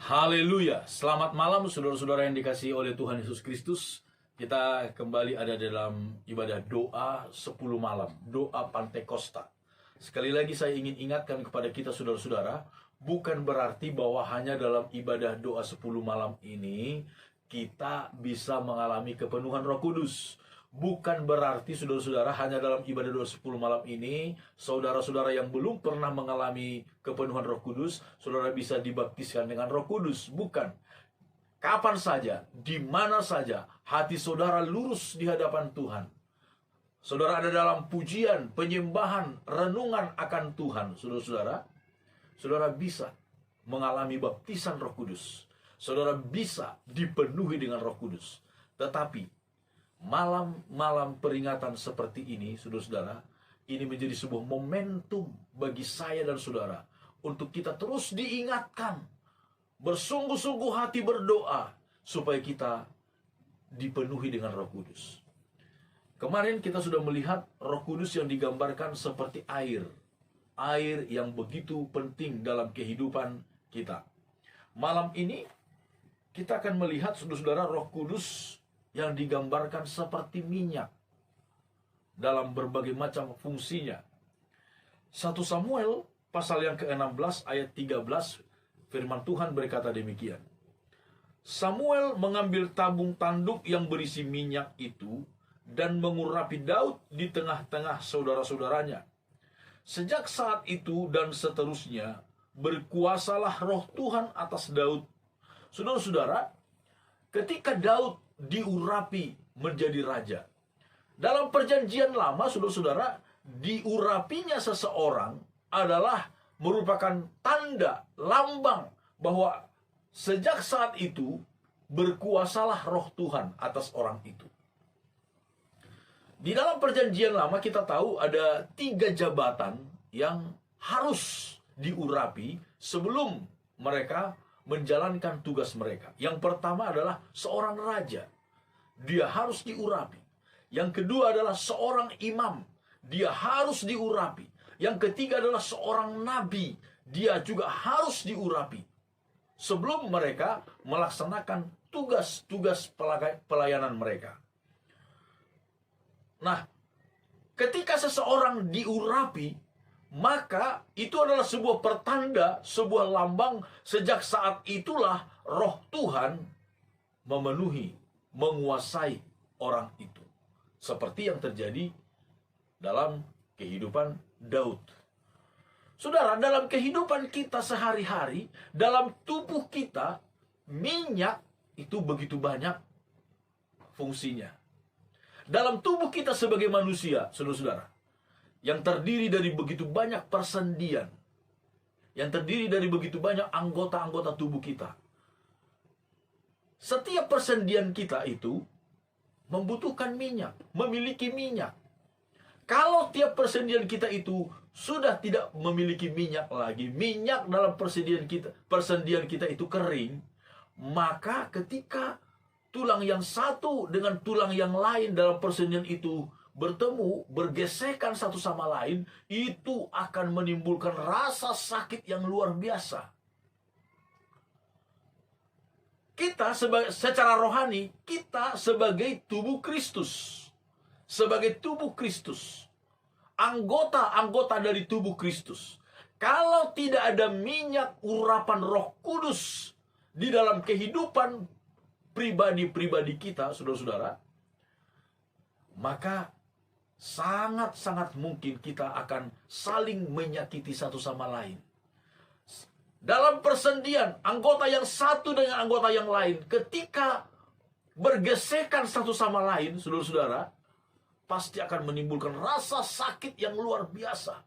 Haleluya. Selamat malam saudara-saudara yang dikasihi oleh Tuhan Yesus Kristus. Kita kembali ada dalam ibadah doa 10 malam, doa Pantekosta. Sekali lagi saya ingin ingatkan kepada kita saudara-saudara, bukan berarti bahwa hanya dalam ibadah doa 10 malam ini kita bisa mengalami kepenuhan Roh Kudus. Bukan berarti saudara-saudara hanya dalam ibadah doa 10 malam ini saudara-saudara yang belum pernah mengalami kepenuhan Roh Kudus, saudara bisa dibaptiskan dengan Roh Kudus. Bukan. Kapan saja, di mana saja hati saudara lurus di hadapan Tuhan, saudara ada dalam pujian, penyembahan, renungan akan Tuhan, saudara-saudara, saudara bisa mengalami baptisan Roh Kudus. Saudara bisa dipenuhi dengan Roh Kudus. Tetapi malam-malam peringatan seperti ini, saudara-saudara, ini menjadi sebuah momentum bagi saya dan saudara untuk kita terus diingatkan, bersungguh-sungguh hati berdoa supaya kita dipenuhi dengan Roh Kudus. Kemarin kita sudah melihat Roh Kudus yang digambarkan seperti air yang begitu penting dalam kehidupan kita. Malam ini kita akan melihat saudara-saudara Roh Kudus yang digambarkan seperti minyak dalam berbagai macam fungsinya. 1 Samuel pasal yang ke-16 ayat 13, firman Tuhan berkata demikian. Samuel mengambil tabung tanduk yang berisi minyak itu dan mengurapi Daud di tengah-tengah saudara-saudaranya. Sejak saat itu dan seterusnya berkuasalah Roh Tuhan atas Daud. Saudara-saudara, ketika Daud diurapi menjadi raja, dalam perjanjian lama, saudara-saudara, diurapinya seseorang adalah merupakan tanda, lambang bahwa sejak saat itu berkuasalah Roh Tuhan atas orang itu. Di dalam perjanjian lama kita tahu ada 3 jabatan yang harus diurapi sebelum mereka menjalankan tugas mereka. Yang pertama adalah seorang raja, dia harus diurapi. Yang kedua adalah seorang imam, dia harus diurapi. Yang ketiga adalah seorang nabi, dia juga harus diurapi sebelum mereka melaksanakan tugas-tugas pelayanan mereka. Nah, ketika seseorang diurapi, maka itu adalah sebuah pertanda, sebuah lambang. Sejak saat itulah Roh Tuhan memenuhi, menguasai orang itu. Seperti yang terjadi dalam kehidupan Daud. Saudara, dalam kehidupan kita sehari-hari, dalam tubuh kita, minyak itu begitu banyak fungsinya. Dalam tubuh kita sebagai manusia, saudara-saudara, yang terdiri dari begitu banyak persendian, yang terdiri dari begitu banyak anggota-anggota tubuh kita. Setiap persendian kita itu membutuhkan minyak, memiliki minyak. Kalau tiap persendian kita itu sudah tidak memiliki minyak lagi, minyak dalam persendian kita itu kering, maka ketika tulang yang satu dengan tulang yang lain dalam persendian itu bertemu, bergesekan satu sama lain, itu akan menimbulkan rasa sakit yang luar biasa. Kita secara rohani, kita sebagai tubuh Kristus, sebagai tubuh Kristus, anggota-anggota dari tubuh Kristus, kalau tidak ada minyak urapan Roh Kudus di dalam kehidupan pribadi-pribadi kita, saudara-saudara, maka sangat-sangat mungkin kita akan saling menyakiti satu sama lain. Dalam persendian, anggota yang satu dengan anggota yang lain, ketika bergesekan satu sama lain, saudara-saudara, pasti akan menimbulkan rasa sakit yang luar biasa.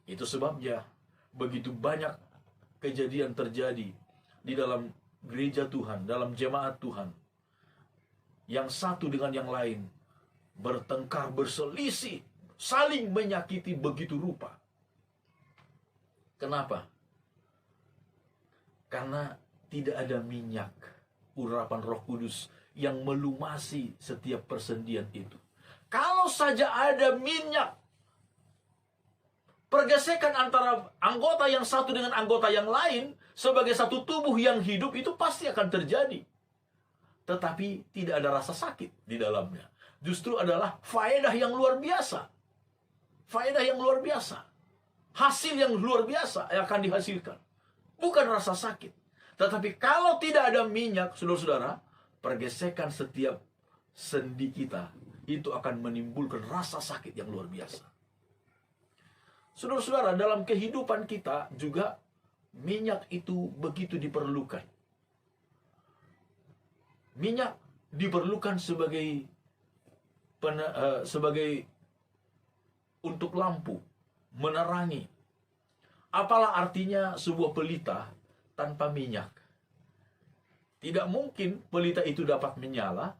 Itu sebabnya begitu banyak kejadian terjadi di dalam gereja Tuhan, dalam jemaat Tuhan, yang satu dengan yang lain bertengkar, berselisih, saling menyakiti begitu rupa. Kenapa? Karena tidak ada minyak urapan Roh Kudus yang melumasi setiap persendian itu. Kalau saja ada minyak pergesekan antara anggota yang satu dengan anggota yang lain sebagai satu tubuh yang hidup itu pasti akan terjadi. Tetapi tidak ada rasa sakit di dalamnya. Justru adalah faedah yang luar biasa. Faedah yang luar biasa. Hasil yang luar biasa yang akan dihasilkan. Bukan rasa sakit. Tetapi kalau tidak ada minyak, saudara-saudara, pergesekan setiap sendi kita itu akan menimbulkan rasa sakit yang luar biasa. Saudara-saudara, dalam kehidupan kita juga minyak itu begitu diperlukan. Minyak diperlukan sebagai untuk lampu, menerangi. Apalah artinya sebuah pelita tanpa minyak? Tidak mungkin pelita itu dapat menyala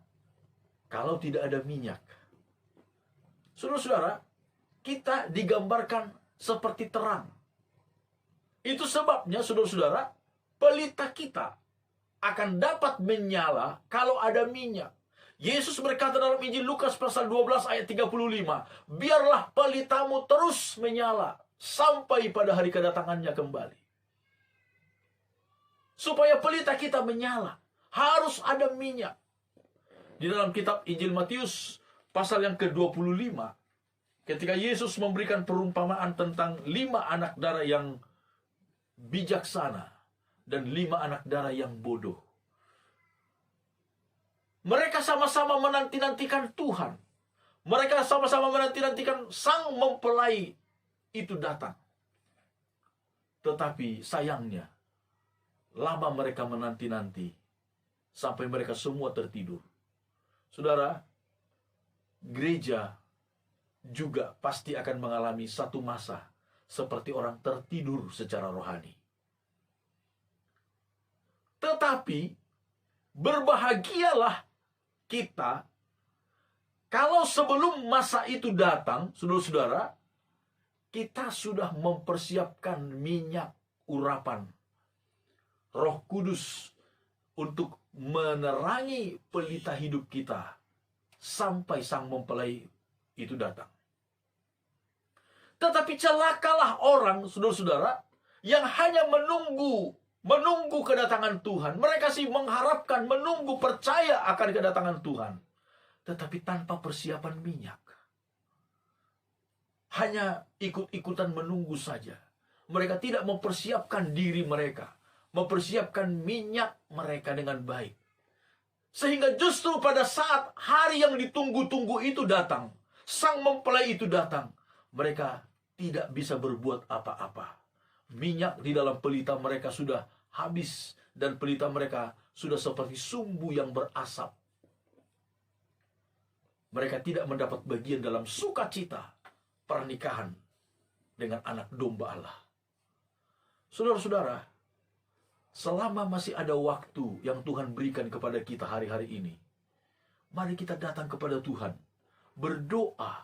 kalau tidak ada minyak. Saudara-saudara, kita digambarkan seperti terang. Itu sebabnya, saudara-saudara, pelita kita akan dapat menyala kalau ada minyak. Yesus berkata dalam Injil Lukas pasal 12 ayat 35, biarlah pelitamu terus menyala sampai pada hari kedatangannya kembali. Supaya pelita kita menyala, harus ada minyak. Di dalam kitab Injil Matius pasal yang ke-25, ketika Yesus memberikan perumpamaan tentang 5 anak darah yang bijaksana dan 5 anak darah yang bodoh. Mereka sama-sama menanti-nantikan Tuhan. Mereka sama-sama menanti-nantikan Sang Mempelai itu datang. Tetapi sayangnya, lama mereka menanti-nanti sampai mereka semua tertidur. Saudara, gereja juga pasti akan mengalami satu masa seperti orang tertidur secara rohani. Tetapi berbahagialah kita kalau sebelum masa itu datang, saudara-saudara, kita sudah mempersiapkan minyak urapan Roh Kudus untuk menerangi pelita hidup kita sampai Sang Mempelai itu datang. Tetapi celakalah orang, saudara-saudara, yang hanya menunggu kedatangan Tuhan. Mereka sih mengharapkan, menunggu, percaya akan kedatangan Tuhan, tetapi tanpa persiapan minyak. Hanya ikut-ikutan menunggu saja. Mereka tidak mempersiapkan diri mereka, mempersiapkan minyak mereka dengan baik. Sehingga justru pada saat hari yang ditunggu-tunggu itu datang, Sang Mempelai itu datang, mereka tidak bisa berbuat apa-apa. Minyak di dalam pelita mereka sudah habis, dan pelita mereka sudah seperti sumbu yang berasap. Mereka tidak mendapat bagian dalam sukacita pernikahan dengan anak domba Allah. Saudara-saudara, selama masih ada waktu yang Tuhan berikan kepada kita hari-hari ini, mari kita datang kepada Tuhan, berdoa,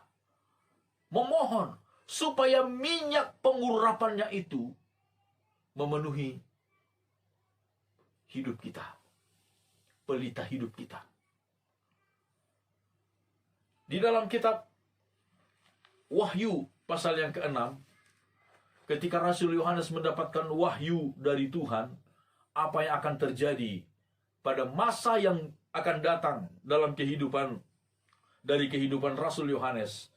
memohon supaya minyak pengurapannya itu memenuhi hidup kita, pelita hidup kita. Di dalam kitab Wahyu pasal yang ke-6, ketika Rasul Yohanes mendapatkan wahyu dari Tuhan, apa yang akan terjadi pada masa yang akan datang dalam kehidupan Rasul Yohanes.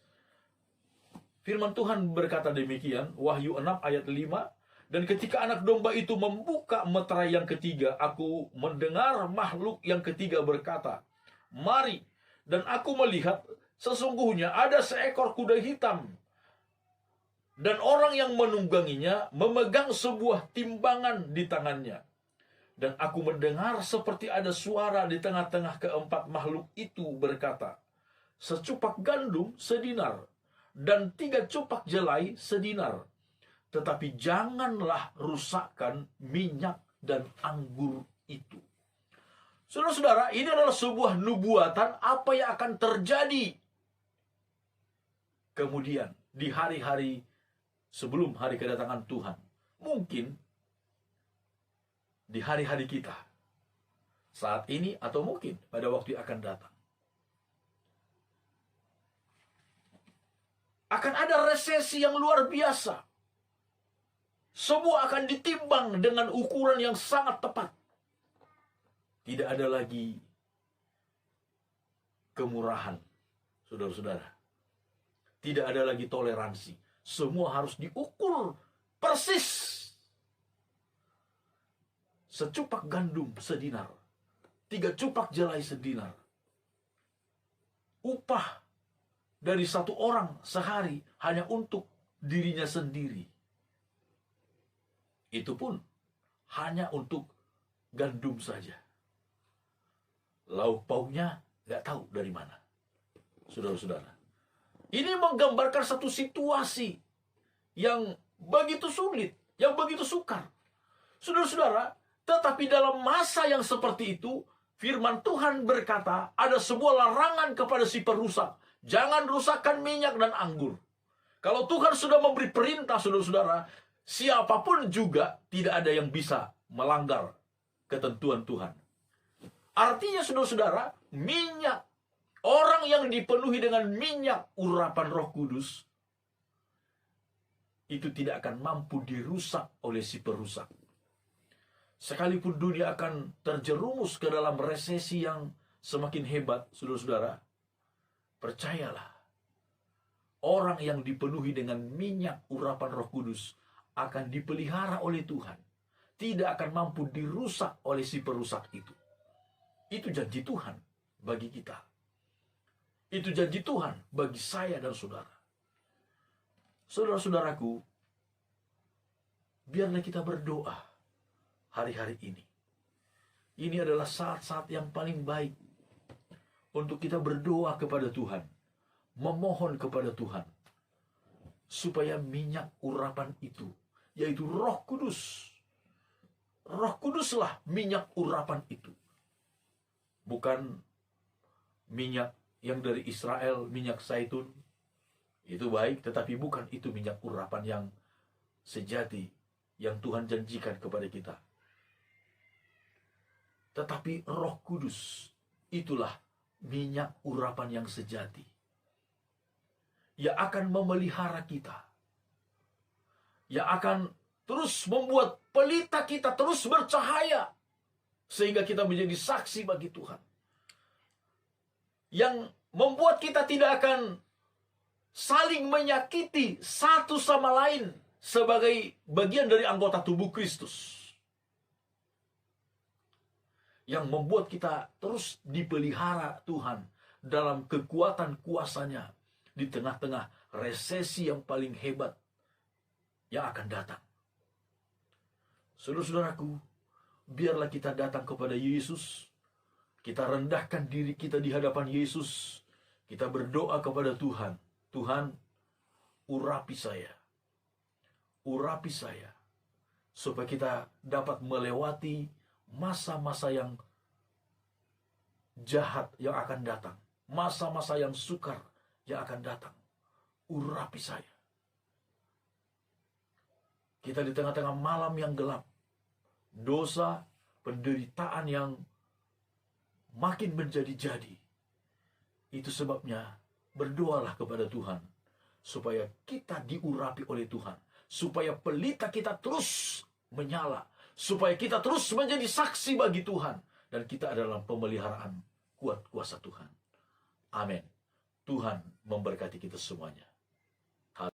Firman Tuhan berkata demikian, Wahyu 6 ayat 5, dan ketika anak domba itu membuka meterai yang ketiga, aku mendengar makhluk yang ketiga berkata, mari, dan aku melihat sesungguhnya ada seekor kuda hitam, dan orang yang menungganginya memegang sebuah timbangan di tangannya. Dan aku mendengar seperti ada suara di tengah-tengah keempat makhluk itu berkata, secupak gandum sedinar, dan 3 cupak jelai sedinar. Tetapi janganlah rusakkan minyak dan anggur itu. Saudara-saudara, ini adalah sebuah nubuatan apa yang akan terjadi kemudian di hari-hari sebelum hari kedatangan Tuhan. Mungkin di hari-hari kita saat ini, atau mungkin pada waktu yang akan datang. Akan ada resesi yang luar biasa. Semua akan ditimbang dengan ukuran yang sangat tepat. Tidak ada lagi kemurahan, saudara-saudara. Tidak ada lagi toleransi. Semua harus diukur persis. Secupak gandum sedinar, 3 cupak jelai sedinar. Upah dari satu orang sehari hanya untuk dirinya sendiri. Itu pun hanya untuk gandum saja. Lauk pauknya nggak tahu dari mana. Saudara-saudara, ini menggambarkan satu situasi yang begitu sulit, yang begitu sukar. Saudara-saudara, tetapi dalam masa yang seperti itu, firman Tuhan berkata, ada sebuah larangan kepada si perusak. Jangan rusakkan minyak dan anggur. Kalau Tuhan sudah memberi perintah, saudara-saudara, siapapun juga tidak ada yang bisa melanggar ketentuan Tuhan. Artinya, saudara-saudara, minyak, orang yang dipenuhi dengan minyak urapan Roh Kudus, itu tidak akan mampu dirusak oleh si perusak. Sekalipun dunia akan terjerumus ke dalam resesi yang semakin hebat, saudara-saudara, percayalah, orang yang dipenuhi dengan minyak urapan Roh Kudus akan dipelihara oleh Tuhan. Tidak akan mampu dirusak oleh si perusak itu. Itu janji Tuhan bagi kita. Itu janji Tuhan bagi saya dan saudara. Saudara-saudaraku, biarlah kita berdoa hari-hari ini. Ini adalah saat-saat yang paling baik untuk kita berdoa kepada Tuhan, memohon kepada Tuhan, supaya minyak urapan itu, yaitu Roh Kudus. Roh Kuduslah minyak urapan itu. Bukan minyak yang dari Israel, minyak zaitun. Itu baik, tetapi bukan itu minyak urapan yang sejati, yang Tuhan janjikan kepada kita. Tetapi Roh Kudus, itulah minyak urapan yang sejati. Yang akan memelihara kita. Yang akan terus membuat pelita kita terus bercahaya. Sehingga kita menjadi saksi bagi Tuhan. Yang membuat kita tidak akan saling menyakiti satu sama lain sebagai bagian dari anggota tubuh Kristus. Yang membuat kita terus dipelihara Tuhan dalam kekuatan kuasanya di tengah-tengah resesi yang paling hebat yang akan datang. Saudara-saudaraku, biarlah kita datang kepada Yesus. Kita rendahkan diri kita di hadapan Yesus. Kita berdoa kepada Tuhan. Tuhan, urapi saya. Urapi saya. Supaya kita dapat melewati masa-masa yang jahat yang akan datang. Masa-masa yang sukar yang akan datang. Urapi saya. Kita di tengah-tengah malam yang gelap. Dosa, penderitaan yang makin menjadi-jadi. Itu sebabnya berdoalah kepada Tuhan. Supaya kita diurapi oleh Tuhan. Supaya pelita kita terus menyala. Supaya kita terus menjadi saksi bagi Tuhan. Dan kita adalah pemeliharaan kuat kuasa Tuhan. Amin. Tuhan memberkati kita semuanya.